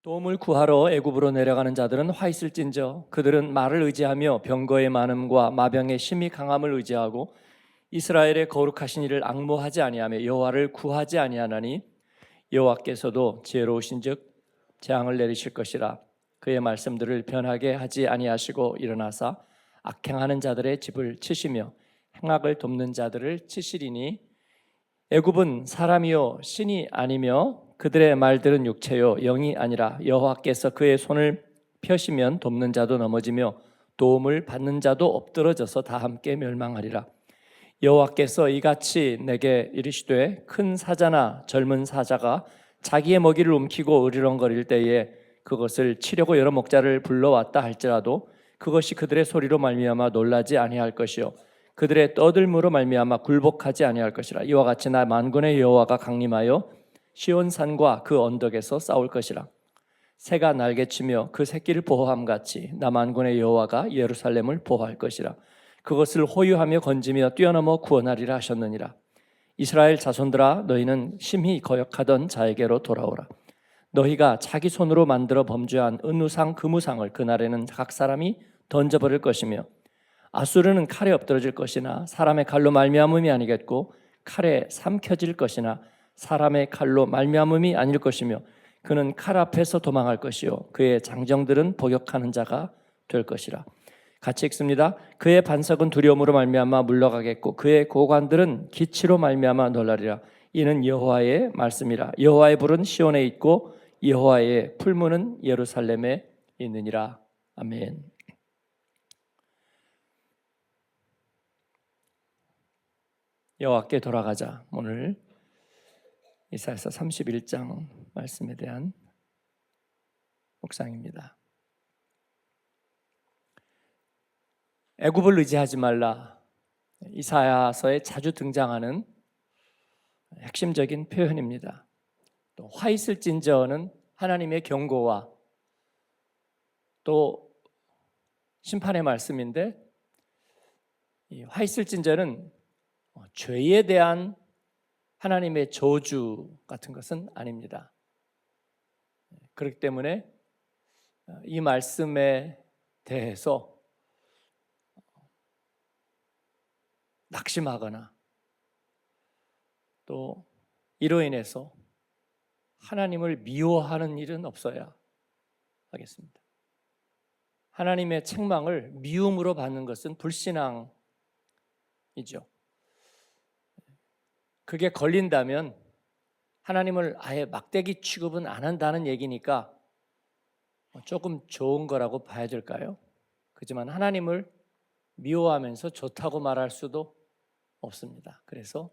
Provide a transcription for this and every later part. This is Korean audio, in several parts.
도움을 구하러 애굽으로 내려가는 자들은 화 있을진저 그들은 말을 의지하며 병거의 많음과 마병의 심히 강함을 의지하고 이스라엘의 거룩하신 이를 앙모하지 아니하며 여호와를 구하지 아니하나니 여호와께서도 지혜로우신즉 재앙을 내리실 것이라. 그의 말씀들을 변하게 하지 아니하시고 일어나사 악행하는 자들의 집을 치시며 행악을 돕는 자들을 치시리니 애굽은 사람이요 신이 아니며 그들의 말들은 육체요 영이 아니라 여호와께서 그의 손을 펴시면 돕는 자도 넘어지며 도움을 받는 자도 엎드러져서 다 함께 멸망하리라. 여호와께서 이같이 내게 이르시되 큰 사자나 젊은 사자가 자기의 먹이를 움키고 으르렁거릴 때에 그것을 치려고 여러 목자를 불러왔다 할지라도 그것이 그들의 소리로 말미암아 놀라지 아니할 것이요 그들의 떠들므로 말미암아 굴복하지 아니할 것이라. 이와 같이 나 만군의 여호와가 강림하여 시온산과 그 언덕에서 싸울 것이라. 새가 날개치며 그 새끼를 보호함같이 나 만군의 여호와가 예루살렘을 보호할 것이라. 그것을 호유하며 건지며 뛰어넘어 구원하리라 하셨느니라. 이스라엘 자손들아 너희는 심히 거역하던 자에게로 돌아오라. 너희가 자기 손으로 만들어 범죄한 은우상 금우상을 그날에는 각 사람이 던져버릴 것이며 아수르는 칼에 엎드러질 것이나 사람의 칼로 말미암음이 아니겠고 칼에 삼켜질 것이나 사람의 칼로 말미암음이 아닐 것이며 그는 칼 앞에서 도망할 것이요 그의 장정들은 복역하는 자가 될 것이라. 같이 읽습니다. 그의 반석은 두려움으로 말미암아 물러가겠고 그의 고관들은 기치로 말미암아 놀라리라. 이는 여호와의 말씀이라. 여호와의 불은 시온에 있고 여호와의 풀무는 예루살렘에 있느니라. 아멘. 여호와께 돌아가자. 오늘 이사야서 31장 말씀에 대한 묵상입니다. 애굽을 의지하지 말라. 이사야서에 자주 등장하는 핵심적인 표현입니다. 또 화 있을진저는 하나님의 경고와 또 심판의 말씀인데 이 화 있을진저는 죄에 대한 하나님의 저주 같은 것은 아닙니다. 그렇기 때문에 이 말씀에 대해서 낙심하거나 또 이로 인해서 하나님을 미워하는 일은 없어야 하겠습니다. 하나님의 책망을 미움으로 받는 것은 불신앙이죠. 그게 걸린다면 하나님을 아예 막대기 취급은 안 한다는 얘기니까 조금 좋은 거라고 봐야 될까요? 그렇지만 하나님을 미워하면서 좋다고 말할 수도 없습니다. 그래서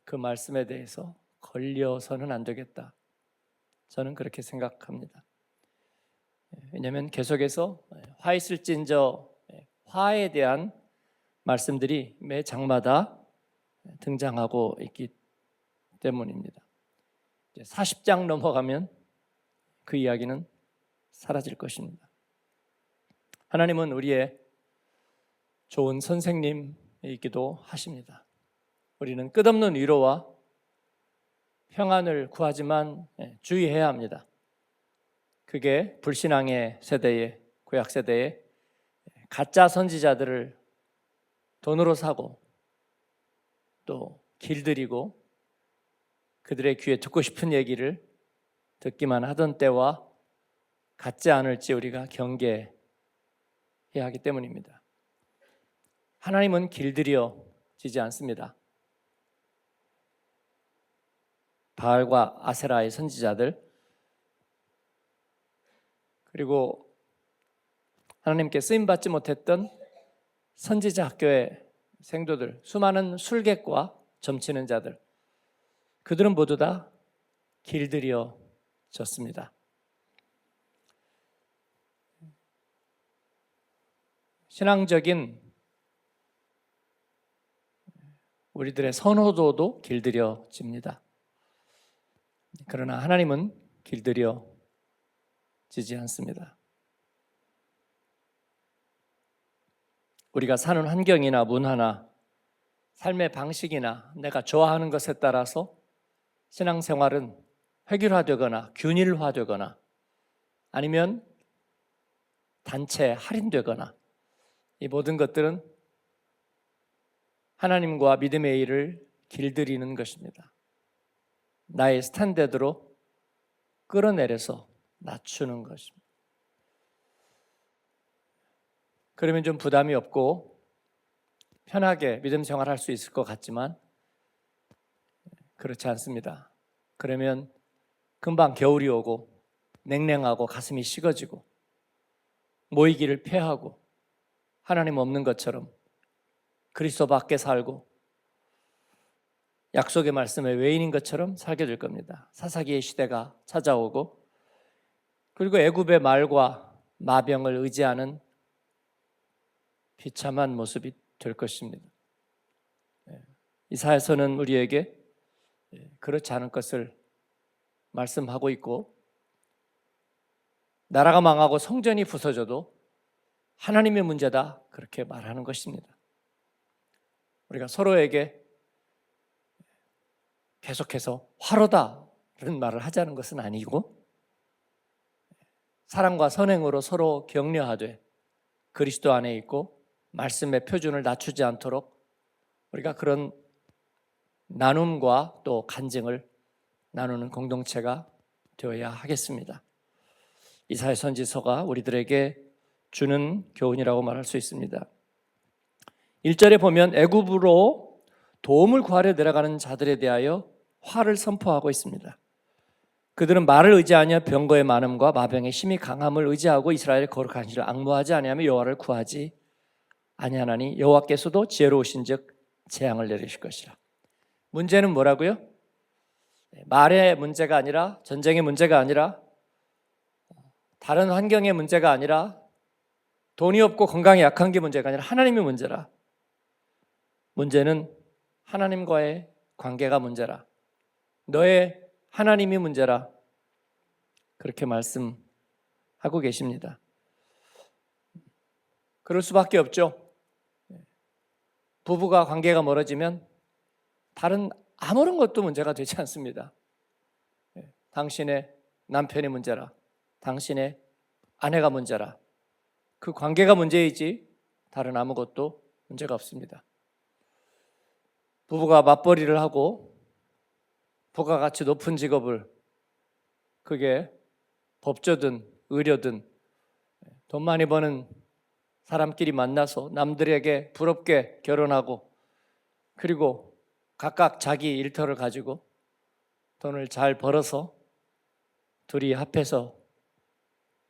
그 말씀에 대해서 걸려서는 안 되겠다. 저는 그렇게 생각합니다. 왜냐하면 계속해서 화 있을진저 화에 대한 말씀들이 매 장마다 등장하고 있기 때문입니다. 40장 넘어가면 그 이야기는 사라질 것입니다. 하나님은 우리의 좋은 선생님이기도 하십니다. 우리는 끝없는 위로와 평안을 구하지만 주의해야 합니다. 그게 불신앙의 세대에, 구약 세대에 가짜 선지자들을 돈으로 사고 또 길들이고 그들의 귀에 듣고 싶은 얘기를 듣기만 하던 때와 같지 않을지 우리가 경계해야 하기 때문입니다. 하나님은 길들여지지 않습니다. 바알과 아세라의 선지자들 그리고 하나님께 쓰임받지 못했던 선지자 학교의 생도들, 수많은 술객과 점치는 자들, 그들은 모두 다 길들여졌습니다. 신앙적인 우리들의 선호도도 길들여집니다. 그러나 하나님은 길들여지지 않습니다. 우리가 사는 환경이나 문화나 삶의 방식이나 내가 좋아하는 것에 따라서 신앙생활은 획일화되거나 균일화되거나 아니면 단체 할인되거나 이 모든 것들은 하나님과 믿음의 일을 길들이는 것입니다. 나의 스탠다드로 끌어내려서 낮추는 것입니다. 그러면 좀 부담이 없고 편하게 믿음 생활할 수 있을 것 같지만 그렇지 않습니다. 그러면 금방 겨울이 오고 냉랭하고 가슴이 식어지고 모이기를 피하고 하나님 없는 것처럼 그리스도 밖에 살고 약속의 말씀에 외인인 것처럼 살게 될 겁니다. 사사기의 시대가 찾아오고 그리고 애굽의 말과 마병을 의지하는 비참한 모습이 될 것입니다. 이사야서는 우리에게 그렇지 않은 것을 말씀하고 있고 나라가 망하고 성전이 부서져도 하나님의 문제다 그렇게 말하는 것입니다. 우리가 서로에게 계속해서 화로다 이런 말을 하자는 것은 아니고 사랑과 선행으로 서로 격려하되 그리스도 안에 있고 말씀의 표준을 낮추지 않도록 우리가 그런 나눔과 또 간증을 나누는 공동체가 되어야 하겠습니다. 이사야 선지서가 우리들에게 주는 교훈이라고 말할 수 있습니다. 1절에 보면 애굽으로 도움을 구하려 내려가는 자들에 대하여 화를 선포하고 있습니다. 그들은 말을 의지하며 병거의 많음과 마병의 심히 강함을 의지하고 이스라엘의 거룩한 신을 앙모하지 아니하며 여호와를 구하지 아니하나니 여호와께서도 지혜로우신즉 재앙을 내리실 것이라. 문제는 뭐라고요? 말의 문제가 아니라 전쟁의 문제가 아니라 다른 환경의 문제가 아니라 돈이 없고 건강이 약한 게 문제가 아니라 하나님의 문제라. 문제는 하나님과의 관계가 문제라. 너의 하나님이 문제라. 그렇게 말씀하고 계십니다. 그럴 수밖에 없죠. 부부가 관계가 멀어지면 다른 아무런 것도 문제가 되지 않습니다. 당신의 남편이 문제라. 당신의 아내가 문제라. 그 관계가 문제이지 다른 아무것도 문제가 없습니다. 부부가 맞벌이를 하고 부가가치 높은 직업을 그게 법조든 의료든 돈 많이 버는 사람끼리 만나서 남들에게 부럽게 결혼하고 그리고 각각 자기 일터를 가지고 돈을 잘 벌어서 둘이 합해서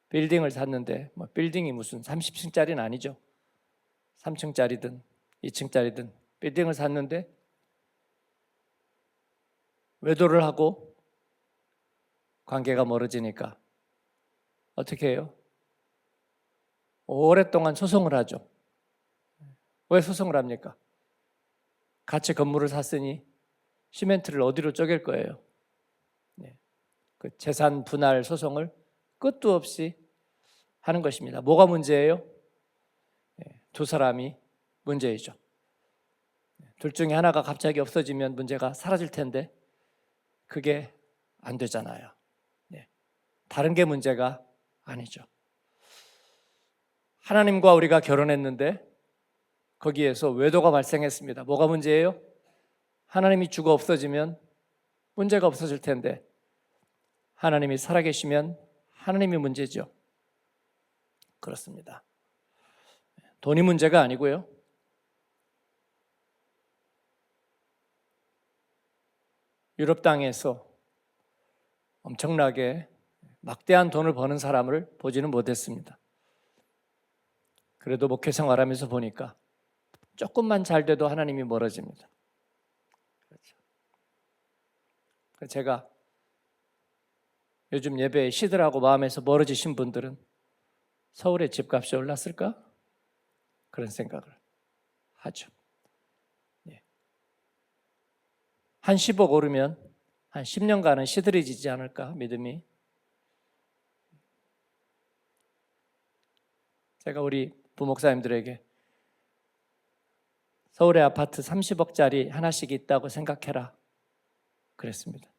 빌딩을 샀는데 뭐 빌딩이 무슨 30층짜리는 아니죠. 3층짜리든 2층짜리든 빌딩을 샀는데 외도를 하고 관계가 멀어지니까 어떻게 해요? 오랫동안 소송을 하죠. 왜 소송을 합니까? 같이 건물을 샀으니 시멘트를 어디로 쪼갤 거예요? 그 재산 분할 소송을 끝도 없이 하는 것입니다. 뭐가 문제예요? 두 사람이 문제이죠. 둘 중에 하나가 갑자기 없어지면 문제가 사라질 텐데 그게 안 되잖아요. 다른 게 문제가 아니죠. 하나님과 우리가 결혼했는데 거기에서 외도가 발생했습니다. 뭐가 문제예요? 하나님이 죽어 없어지면 문제가 없어질 텐데 하나님이 살아계시면 하나님이 문제죠. 그렇습니다. 돈이 문제가 아니고요. 유럽 땅에서 엄청나게 막대한 돈을 버는 사람을 보지는 못했습니다. 그래도 목회 생활하면서 보니까 조금만 잘 돼도 하나님이 멀어집니다. 그렇죠. 제가 요즘 예배에 시들하고 마음에서 멀어지신 분들은 서울의 집값이 올랐을까? 그런 생각을 하죠. 한 10억 오르면 한 10년간은 시들해지지 않을까 믿음이. 제가 우리 부목사님들에게 서울의 아파트 30억짜리 하나씩 있다고 생각해라 그랬습니다.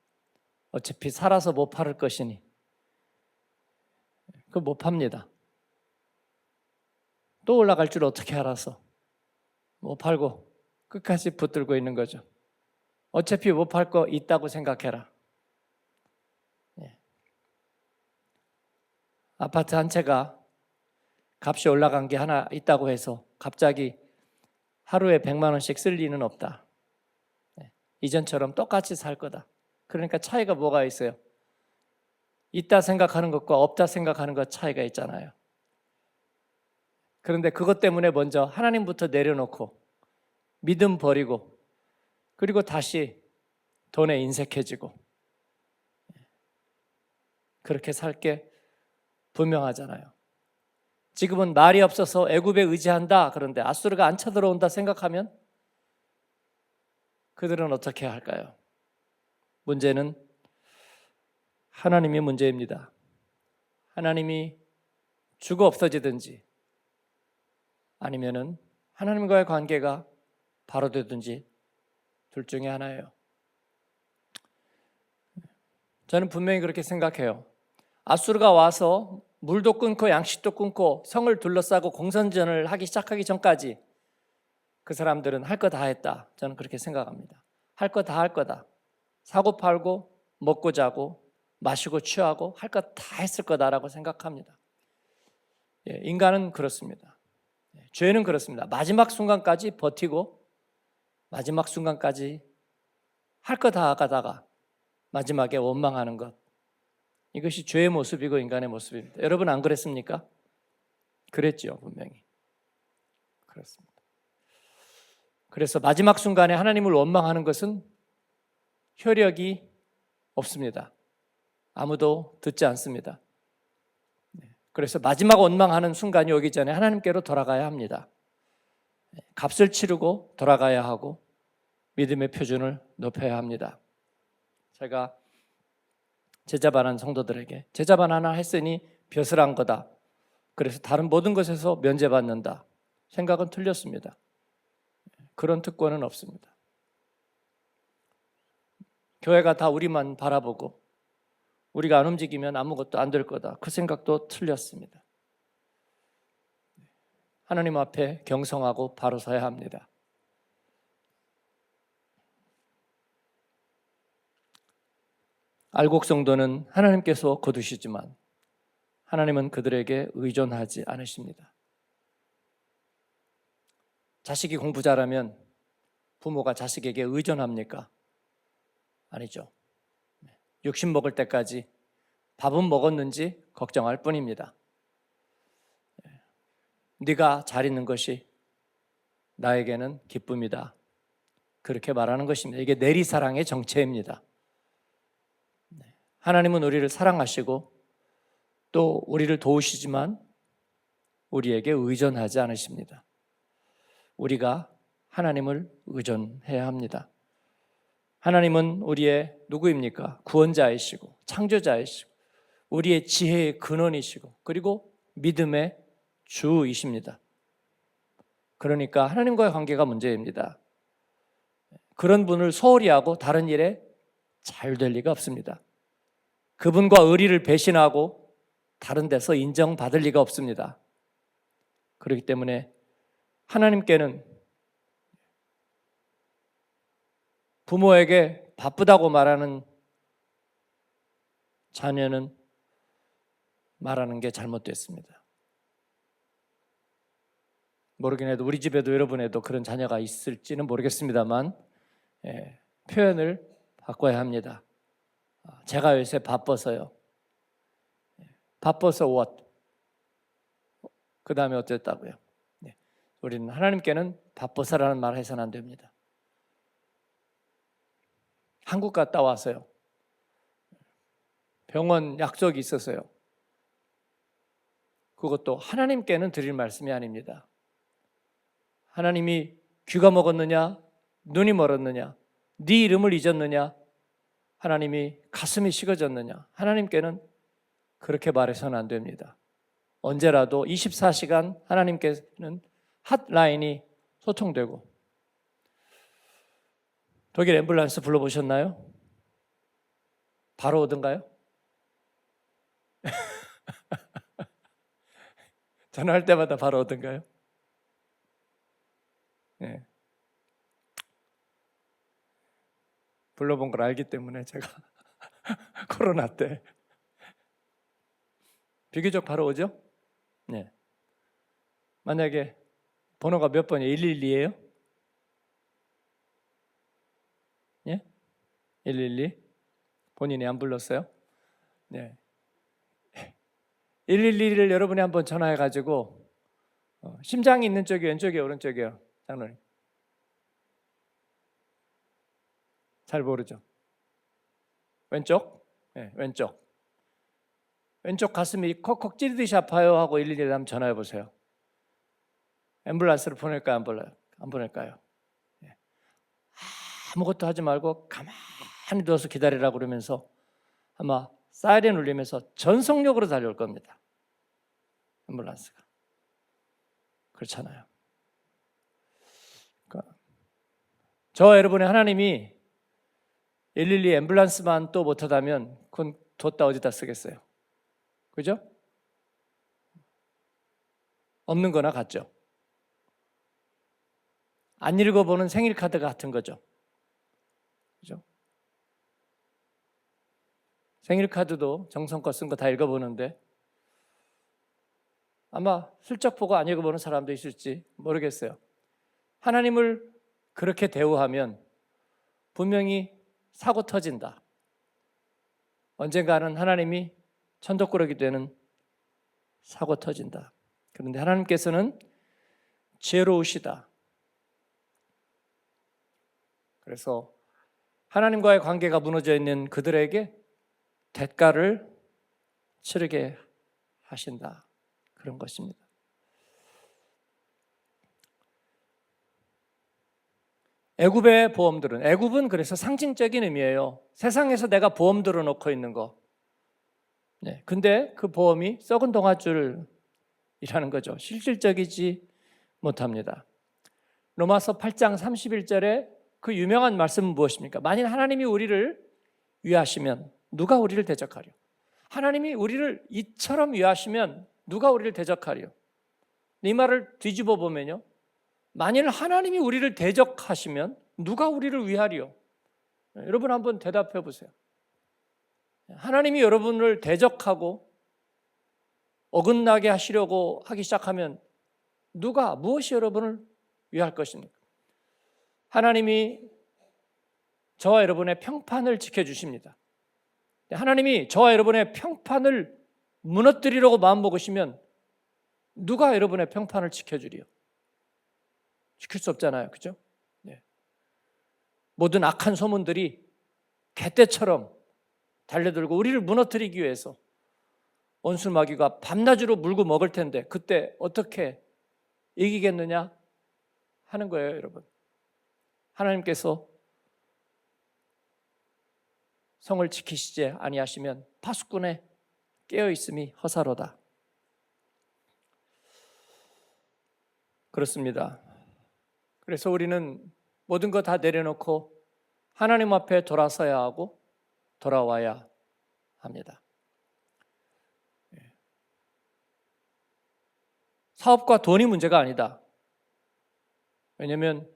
어차피 살아서 못 팔을 것이니 그거 못 팝니다. 또 올라갈 줄 어떻게 알아서 못 팔고 끝까지 붙들고 있는 거죠. 어차피 못 팔 거 있다고 생각해라. 아파트 한 채가 값이 올라간 게 하나 있다고 해서 갑자기 하루에 100만 원씩 쓸 리는 없다. 이전처럼 똑같이 살 거다. 그러니까 차이가 뭐가 있어요? 있다 생각하는 것과 없다 생각하는 것 차이가 있잖아요. 그런데 그것 때문에 먼저 하나님부터 내려놓고 믿음 버리고 그리고 다시 돈에 인색해지고 그렇게 살 게 분명하잖아요. 지금은 말이 없어서 애굽에 의지한다. 그런데 아수르가 안 쳐들어온다 생각하면 그들은 어떻게 할까요? 문제는 하나님이 문제입니다. 하나님이 죽어 없어지든지 아니면은 하나님과의 관계가 바로 되든지 둘 중에 하나예요. 저는 분명히 그렇게 생각해요. 아수르가 와서 물도 끊고 양식도 끊고 성을 둘러싸고 공선전을 하기 시작하기 전까지 그 사람들은 할 거 다 했다. 저는 그렇게 생각합니다. 할 거 다 할 거다. 사고 팔고 먹고 자고 마시고 취하고 할 거 다 했을 거다라고 생각합니다. 인간은 그렇습니다. 죄는 그렇습니다. 마지막 순간까지 버티고 마지막 순간까지 할 거 다 가다가 마지막에 원망하는 것. 이것이 죄의 모습이고 인간의 모습입니다. 여러분 안 그랬습니까? 그랬죠, 분명히. 그렇습니다. 그래서 마지막 순간에 하나님을 원망하는 것은 효력이 없습니다. 아무도 듣지 않습니다. 그래서 마지막 원망하는 순간이 오기 전에 하나님께로 돌아가야 합니다. 값을 치르고 돌아가야 하고 믿음의 표준을 높여야 합니다. 제가 제자반한 성도들에게 제자반 하나 했으니 벼슬한 거다. 그래서 다른 모든 것에서 면제받는다. 생각은 틀렸습니다. 그런 특권은 없습니다. 교회가 다 우리만 바라보고 우리가 안 움직이면 아무것도 안 될 거다. 그 생각도 틀렸습니다. 하나님 앞에 경성하고 바로 서야 합니다. 알곡 성도는 하나님께서 거두시지만 하나님은 그들에게 의존하지 않으십니다. 자식이 공부 잘하면 부모가 자식에게 의존합니까? 아니죠. 육신 먹을 때까지 밥은 먹었는지 걱정할 뿐입니다. 네가 잘 있는 것이 나에게는 기쁨이다. 그렇게 말하는 것입니다. 이게 내리사랑의 정체입니다. 하나님은 우리를 사랑하시고 또 우리를 도우시지만 우리에게 의존하지 않으십니다. 우리가 하나님을 의존해야 합니다. 하나님은 우리의 누구입니까? 구원자이시고 창조자이시고 우리의 지혜의 근원이시고 그리고 믿음의 주이십니다. 그러니까 하나님과의 관계가 문제입니다. 그런 분을 소홀히 하고 다른 일에 잘 될 리가 없습니다. 그분과 의리를 배신하고 다른 데서 인정받을 리가 없습니다. 그렇기 때문에 하나님께는 부모에게 바쁘다고 말하는 자녀는 말하는 게 잘못됐습니다. 모르긴 해도 우리 집에도 여러분에도 그런 자녀가 있을지는 모르겠습니다만 표현을 바꿔야 합니다. 제가 요새 바빠서요. 바빠서 what? 그 다음에 어땠다고요? 우리는 하나님께는 바빠서라는 말을 해서는 안 됩니다. 한국 갔다 와서요. 병원 약속이 있어서요. 그것도 하나님께는 드릴 말씀이 아닙니다. 하나님이 귀가 먹었느냐, 눈이 멀었느냐, 네 이름을 잊었느냐, 하나님이 가슴이 식어졌느냐, 하나님께는 그렇게 말해서는 안 됩니다. 언제라도 24시간 하나님께는 핫라인이 소통되고. 독일 앰뷸런스 불러보셨나요? 바로 오던가요? 전화할 때마다 바로 오던가요? 네. 불러본 걸 알기 때문에 제가 코로나 때 비교적 바로 오죠? 네. 만약에 번호가 몇 번이에요? 112예요? 예? 112? 본인이 안 불렀어요? 네. 112를 여러분이 한번 전화해 가지고 심장이 있는 쪽이 왼쪽이에요, 오른쪽이에요? 장로님. 잘 모르죠. 왼쪽? 네, 왼쪽. 왼쪽 가슴이 콕콕 찌르듯이 아파요 하고 112에 한번 전화해 보세요. 앰뷸런스를 보낼까요? 안 보낼까요? 네. 아무것도 하지 말고 가만히 누워서 기다리라고 그러면서 아마 사이렌 울리면서 전속력으로 달려올 겁니다. 앰뷸런스가. 그렇잖아요. 그러니까 저와 여러분의 하나님이 112 앰뷸런스만 또 못하다면 그건 뒀다 어디다 쓰겠어요? 그죠? 없는 거나 같죠? 안 읽어보는 생일 카드 같은 거죠. 그죠? 생일 카드도 정성껏 쓴 거 다 읽어보는데 아마 슬쩍 보고 안 읽어보는 사람도 있을지 모르겠어요. 하나님을 그렇게 대우하면 분명히 사고 터진다. 언젠가는 하나님이 천덕꾸러기 되는 사고 터진다. 그런데 하나님께서는 지혜로우시다. 그래서 하나님과의 관계가 무너져 있는 그들에게 대가를 치르게 하신다. 그런 것입니다. 애굽의 보험들은, 애굽은 그래서 상징적인 의미예요. 세상에서 내가 보험 들어놓고 있는 거. 네, 근데 그 보험이 썩은 동아줄이라는 거죠. 실질적이지 못합니다. 로마서 8장 31절에 그 유명한 말씀은 무엇입니까? 만일 하나님이 우리를 위하시면 누가 우리를 대적하려? 하나님이 우리를 이처럼 위하시면 누가 우리를 대적하려? 이 말을 뒤집어 보면요, 만일 하나님이 우리를 대적하시면 누가 우리를 위하리요? 여러분 한번 대답해 보세요. 하나님이 여러분을 대적하고 어긋나게 하시려고 하기 시작하면 누가, 무엇이 여러분을 위할 것입니까? 하나님이 저와 여러분의 평판을 지켜주십니다. 하나님이 저와 여러분의 평판을 무너뜨리려고 마음먹으시면 누가 여러분의 평판을 지켜주리요? 지킬 수 없잖아요. 그죠? 네. 모든 악한 소문들이 개떼처럼 달려들고 우리를 무너뜨리기 위해서 원수마귀가 밤낮으로 물고 먹을 텐데 그때 어떻게 이기겠느냐 하는 거예요, 여러분. 하나님께서 성을 지키시지 아니하시면 파수꾼에 깨어있음이 허사로다. 그렇습니다. 그래서 우리는 모든 거 다 내려놓고 하나님 앞에 돌아서야 하고 돌아와야 합니다. 사업과 돈이 문제가 아니다. 왜냐하면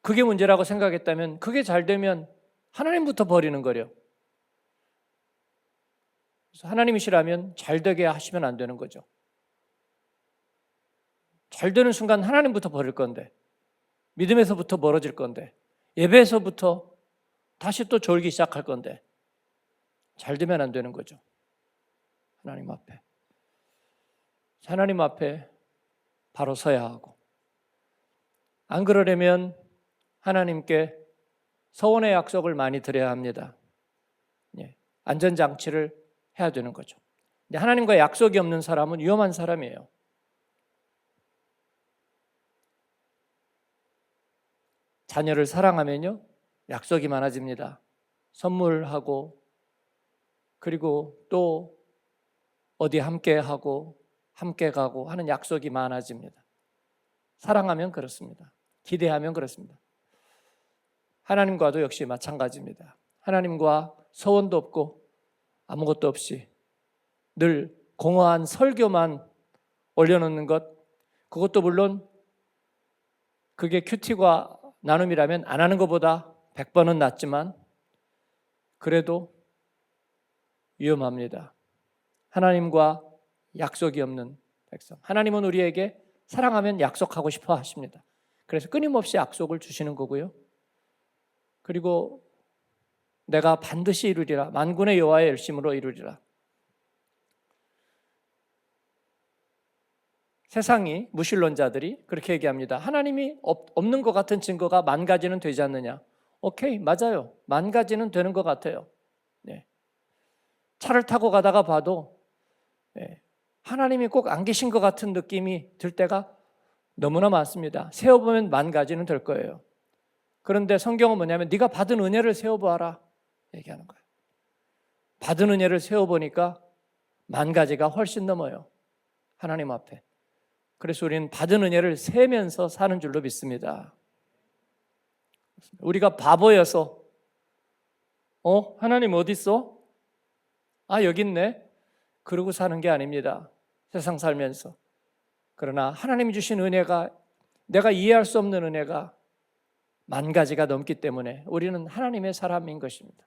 그게 문제라고 생각했다면 그게 잘 되면 하나님부터 버리는 거려. 그래서 하나님이시라면 잘 되게 하시면 안 되는 거죠. 잘 되는 순간 하나님부터 버릴 건데, 믿음에서부터 멀어질 건데, 예배에서부터 다시 또 졸기 시작할 건데 잘 되면 안 되는 거죠. 하나님 앞에. 하나님 앞에 바로 서야 하고, 안 그러려면 하나님께 서원의 약속을 많이 드려야 합니다. 안전장치를 해야 되는 거죠. 근데 하나님과 약속이 없는 사람은 위험한 사람이에요. 자녀를 사랑하면요, 약속이 많아집니다. 선물하고, 그리고 또 어디 함께 하고 함께 가고 하는 약속이 많아집니다. 사랑하면 그렇습니다. 기대하면 그렇습니다. 하나님과도 역시 마찬가지입니다. 하나님과 서원도 없고 아무것도 없이 늘 공허한 설교만 올려놓는 것, 그것도 물론 그게 큐티과 나눔이라면 안 하는 것보다 100번은 낫지만 그래도 위험합니다. 하나님과 약속이 없는 백성. 하나님은 우리에게 사랑하면 약속하고 싶어 하십니다. 그래서 끊임없이 약속을 주시는 거고요. 그리고 내가 반드시 이루리라. 만군의 여호와의 열심으로 이루리라. 세상이 무신론자들이 그렇게 얘기합니다. 하나님이 없는 것 같은 증거가 10,000가지는 되지 않느냐. 오케이, 맞아요. 10,000가지는 되는 것 같아요. 네. 차를 타고 가다가 봐도 하나님이 꼭 안 계신 것 같은 느낌이 들 때가 너무나 많습니다. 세어보면 10,000가지는 될 거예요. 그런데 성경은 뭐냐면 네가 받은 은혜를 세어보아라 얘기하는 거예요. 받은 은혜를 세어보니까 10,000가지가 훨씬 넘어요. 하나님 앞에. 그래서 우리는 받은 은혜를 세면서 사는 줄로 믿습니다. 우리가 바보여서 하나님 어디 있어? 아, 여기 있네. 그러고 사는 게 아닙니다. 세상 살면서. 그러나 하나님이 주신 은혜가, 내가 이해할 수 없는 은혜가 10,000가지가 넘기 때문에 우리는 하나님의 사람인 것입니다.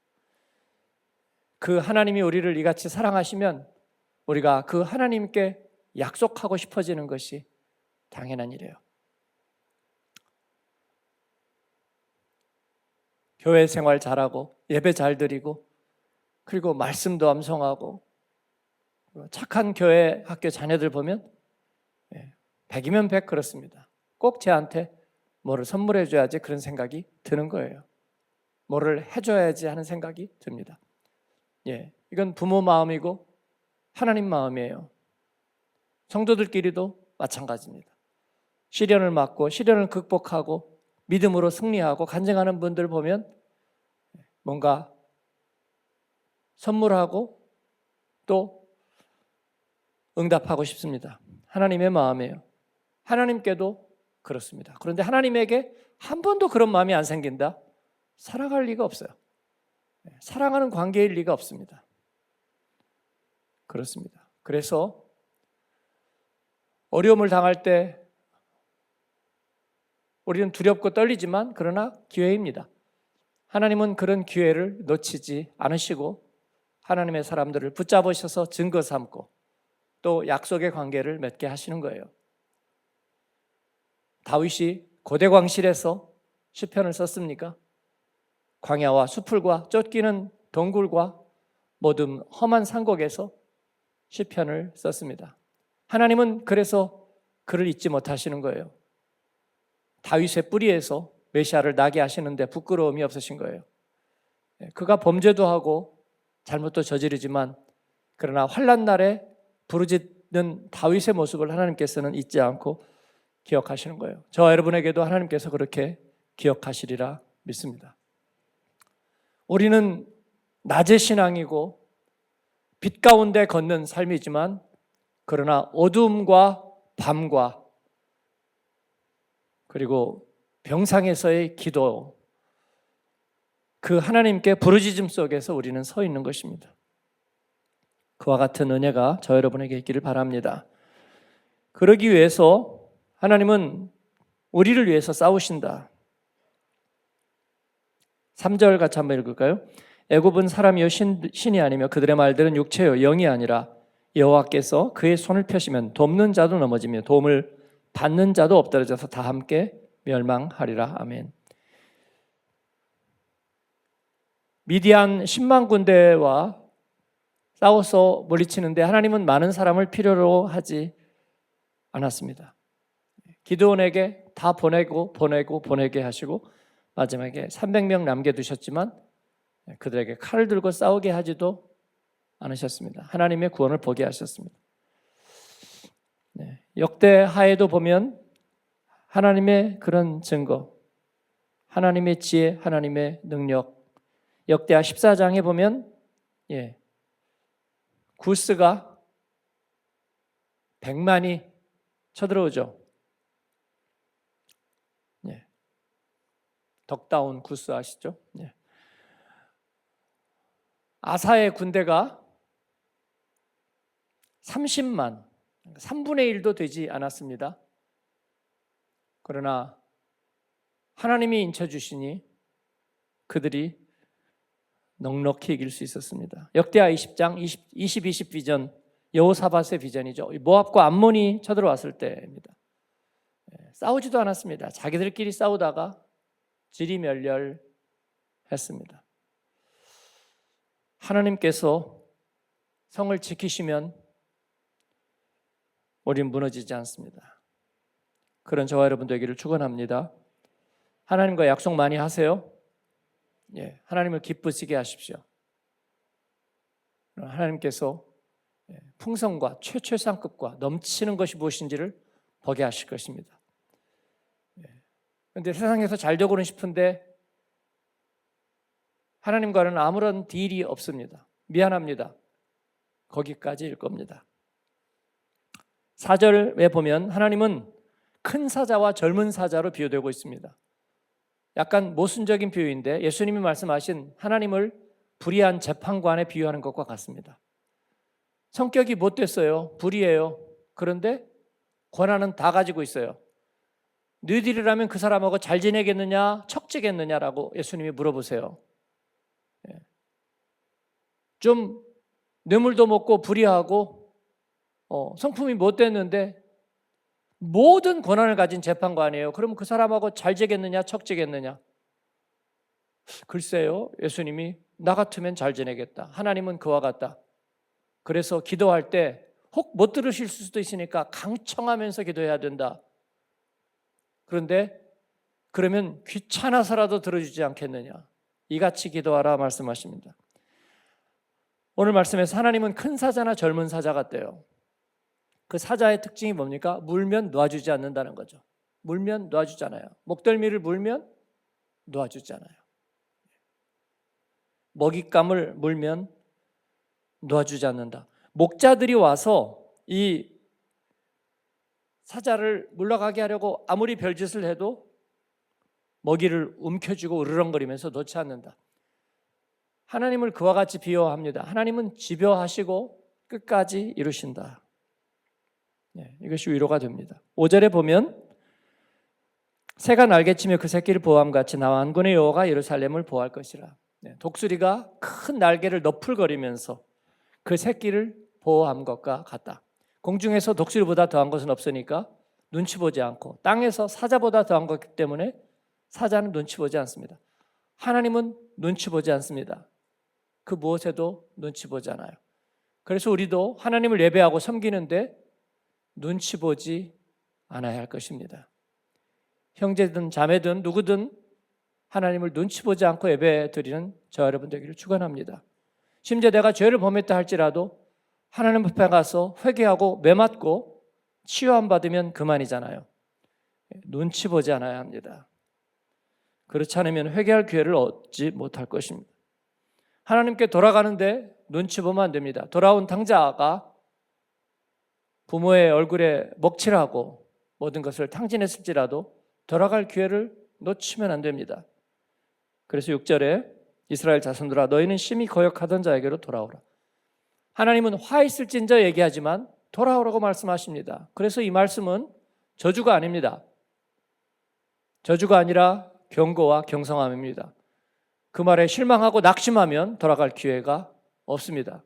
그 하나님이 우리를 이같이 사랑하시면 우리가 그 하나님께 약속하고 싶어지는 것이 당연한 일이에요. 교회 생활 잘하고 예배 잘 드리고 그리고 말씀도 암송하고 착한 교회 학교 자녀들 보면 100이면 100 그렇습니다. 꼭 쟤한테 뭐를 선물해 줘야지 그런 생각이 드는 거예요. 뭐를 해줘야지 하는 생각이 듭니다. 이건 부모 마음이고 하나님 마음이에요. 성도들끼리도 마찬가지입니다. 시련을 맞고 시련을 극복하고 믿음으로 승리하고 간증하는 분들 보면 뭔가 선물하고 또 응답하고 싶습니다. 하나님의 마음이에요. 하나님께도 그렇습니다. 그런데 하나님에게 한 번도 그런 마음이 안 생긴다? 사랑할 리가 없어요. 사랑하는 관계일 리가 없습니다. 그렇습니다. 그래서 어려움을 당할 때 우리는 두렵고 떨리지만 그러나 기회입니다. 하나님은 그런 기회를 놓치지 않으시고 하나님의 사람들을 붙잡으셔서 증거 삼고 또 약속의 관계를 맺게 하시는 거예요. 다윗이 고대 광실에서 시편을 썼습니까? 광야와 수풀과 쫓기는 동굴과 모든 험한 산곡에서 시편을 썼습니다. 하나님은 그래서 그를 잊지 못하시는 거예요. 다윗의 뿌리에서 메시아를 나게 하시는데 부끄러움이 없으신 거예요. 그가 범죄도 하고 잘못도 저지르지만 그러나 환난 날에 부르짖는 다윗의 모습을 하나님께서는 잊지 않고 기억하시는 거예요. 저와 여러분에게도 하나님께서 그렇게 기억하시리라 믿습니다. 우리는 낮의 신앙이고 빛 가운데 걷는 삶이지만 그러나 어두움과 밤과 그리고 병상에서의 기도, 그 하나님께 부르짖음 속에서 우리는 서 있는 것입니다. 그와 같은 은혜가 저 여러분에게 있기를 바랍니다. 그러기 위해서 하나님은 우리를 위해서 싸우신다. 3절 같이 한번 읽을까요? 애굽은 사람이요 신이 아니며 그들의 말들은 육체요 영이 아니라 여호와께서 그의 손을 펴시면 돕는 자도 넘어지며 도움을 받는 자도 엎드러져서 다 함께 멸망하리라. 아멘. 미디안 10만 군대와 싸워서 물리치는데 하나님은 많은 사람을 필요로 하지 않았습니다. 기드온에게 다 보내게 하시고 마지막에 300명 남겨두셨지만 그들에게 칼을 들고 싸우게 하지도 않으셨습니다. 하나님의 구원을 보게 하셨습니다. 역대하에도 보면 하나님의 그런 증거, 하나님의 지혜, 하나님의 능력, 역대하 14장에 보면 구스가 100만이 쳐들어오죠. 덕다운 구스 아시죠? 아사의 군대가 30만, 3분의 1도 되지 않았습니다. 그러나 하나님이 인쳐주시니 그들이 넉넉히 이길 수 있었습니다. 역대하 20장 20 비전, 여호사밧의 비전이죠. 모압과 암몬이 쳐들어왔을 때입니다. 싸우지도 않았습니다. 자기들끼리 싸우다가 지리멸렬했습니다. 하나님께서 성을 지키시면 우린 무너지지 않습니다. 그런 저와 여러분 되기를 축원합니다. 하나님과 약속 많이 하세요. 하나님을 기쁘시게 하십시오. 하나님께서 풍성과 최상급과 넘치는 것이 무엇인지를 보게 하실 것입니다. 그런데 세상에서 잘 되고는 싶은데 하나님과는 아무런 딜이 없습니다. 미안합니다. 거기까지일 겁니다. 4절에 보면 하나님은 큰 사자와 젊은 사자로 비유되고 있습니다. 약간 모순적인 비유인데 예수님이 말씀하신 하나님을 불의한 재판관에 비유하는 것과 같습니다. 성격이 못됐어요. 불의해요. 그런데 권한은 다 가지고 있어요. 너희들이라면 그 사람하고 잘 지내겠느냐, 척지겠느냐라고 예수님이 물어보세요. 좀 뇌물도 먹고 불의하고 성품이 못됐는데 모든 권한을 가진 재판관이에요. 그럼 그 사람하고 잘 지겠느냐, 척지겠느냐? 글쎄요, 예수님이 나 같으면 잘 지내겠다. 하나님은 그와 같다. 그래서 기도할 때 혹 못 들으실 수도 있으니까 강청하면서 기도해야 된다. 그런데 그러면 귀찮아서라도 들어주지 않겠느냐? 이같이 기도하라 말씀하십니다. 오늘 말씀에서 하나님은 큰 사자나 젊은 사자 같대요. 그 사자의 특징이 뭡니까? 물면 놔주지 않는다는 거죠. 물면 놔주잖아요. 목덜미를 물면 놔주잖아요. 먹잇감을 물면 놔주지 않는다. 목자들이 와서 이 사자를 물러가게 하려고 아무리 별짓을 해도 먹이를 움켜쥐고 으르렁거리면서 놓지 않는다. 하나님을 그와 같이 비유합니다. 하나님은 집요하시고 끝까지 이루신다. 이것이 위로가 됩니다. 5절에 보면 새가 날개치며 그 새끼를 보호함 같이 나와 만군의 여호와가 예루살렘을 보호할 것이라. 독수리가 큰 날개를 너풀거리면서 그 새끼를 보호한 것과 같다. 공중에서 독수리보다 더한 것은 없으니까 눈치 보지 않고 땅에서 사자보다 더한 것이기 때문에 사자는 눈치 보지 않습니다. 하나님은 눈치 보지 않습니다. 그 무엇에도 눈치 보지 않아요. 그래서 우리도 하나님을 예배하고 섬기는데 눈치 보지 않아야 할 것입니다. 형제든 자매든 누구든 하나님을 눈치 보지 않고 예배 드리는 저와 여러분 되기를 축원합니다. 심지어 내가 죄를 범했다 할지라도 하나님 앞에 가서 회개하고 매맞고 치유함 받으면 그만이잖아요. 눈치 보지 않아야 합니다. 그렇지 않으면 회개할 기회를 얻지 못할 것입니다. 하나님께 돌아가는데 눈치 보면 안 됩니다. 돌아온 당자가 부모의 얼굴에 먹칠하고 모든 것을 탕진했을지라도 돌아갈 기회를 놓치면 안 됩니다. 그래서 6절에 이스라엘 자손들아 너희는 심히 거역하던 자에게로 돌아오라. 하나님은 화 있을진저 얘기하지만 돌아오라고 말씀하십니다. 그래서 이 말씀은 저주가 아닙니다. 저주가 아니라 경고와 경성함입니다. 그 말에 실망하고 낙심하면 돌아갈 기회가 없습니다.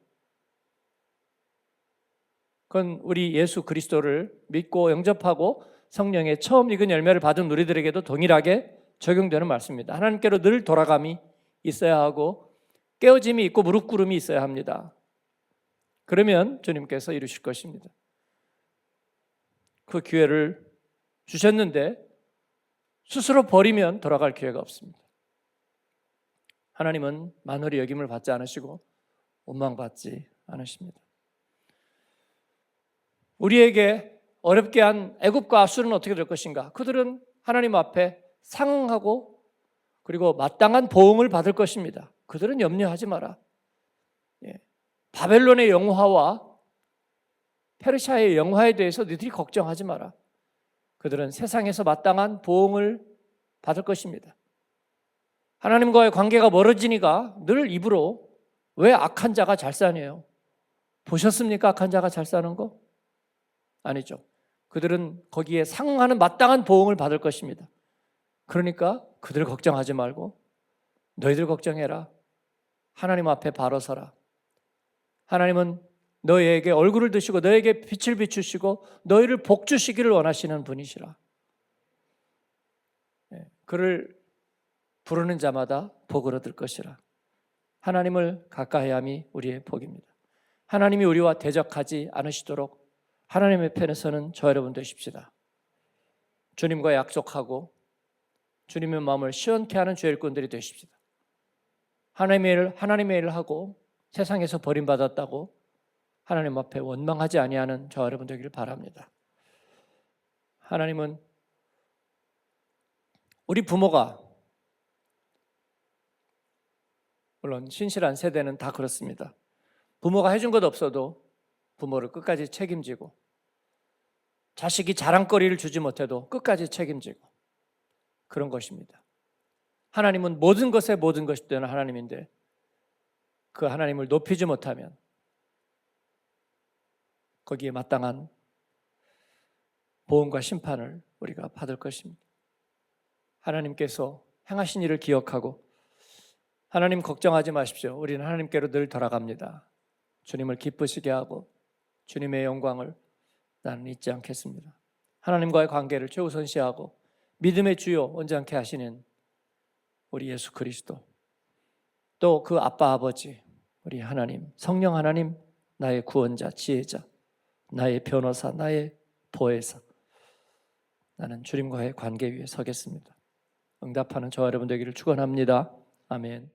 그건 우리 예수 그리스도를 믿고 영접하고 성령의 처음 익은 열매를 받은 우리들에게도 동일하게 적용되는 말씀입니다. 하나님께로 늘 돌아감이 있어야 하고 깨어짐이 있고 무릎 꿇음이 있어야 합니다. 그러면 주님께서 이루실 것입니다. 그 기회를 주셨는데 스스로 버리면 돌아갈 기회가 없습니다. 하나님은 만홀히 여김을 받지 않으시고 원망받지 않으십니다. 우리에게 어렵게 한 애굽과 아수르는 어떻게 될 것인가? 그들은 하나님 앞에 상응하고 그리고 마땅한 보응을 받을 것입니다. 그들은 염려하지 마라. 바벨론의 영화와 페르시아의 영화에 대해서 너희들이 걱정하지 마라. 그들은 세상에서 마땅한 보응을 받을 것입니다. 하나님과의 관계가 멀어지니까 늘 입으로 왜 악한 자가 잘 사네요? 보셨습니까? 악한 자가 잘 사는 거? 아니죠. 그들은 거기에 상응하는 마땅한 보응을 받을 것입니다. 그러니까 그들 걱정하지 말고 너희들 걱정해라. 하나님 앞에 바로 서라. 하나님은 너희에게 얼굴을 드시고 너희에게 빛을 비추시고 너희를 복주시기를 원하시는 분이시라. 그를 부르는 자마다 복을 얻을 것이라. 하나님을 가까이함이 우리의 복입니다. 하나님이 우리와 대적하지 않으시도록 하나님의 편에 서는 저 여러분 되십시다. 주님과 약속하고 주님의 마음을 시원케 하는 주의 일꾼들이 되십시다. 하나님의 일을 하고 세상에서 버림받았다고 하나님 앞에 원망하지 아니하는 저 여러분 되기를 바랍니다. 하나님은 우리 부모가, 물론 신실한 세대는 다 그렇습니다. 부모가 해준 것 없어도 부모를 끝까지 책임지고, 자식이 자랑거리를 주지 못해도 끝까지 책임지고, 그런 것입니다. 하나님은 모든 것에 모든 것이 되는 하나님인데 그 하나님을 높이지 못하면 거기에 마땅한 보응과 심판을 우리가 받을 것입니다. 하나님께서 행하신 일을 기억하고 하나님 걱정하지 마십시오. 우리는 하나님께로 늘 돌아갑니다. 주님을 기쁘시게 하고 주님의 영광을 나는 잊지 않겠습니다. 하나님과의 관계를 최우선시하고 믿음의 주요 온전케 하시는 우리 예수 그리스도, 또 그 아빠 아버지 우리 하나님, 성령 하나님, 나의 구원자, 지혜자, 나의 변호사, 나의 보혜사, 나는 주님과의 관계 위에 서겠습니다. 응답하는 저와 여러분 되기를 축원합니다. 아멘.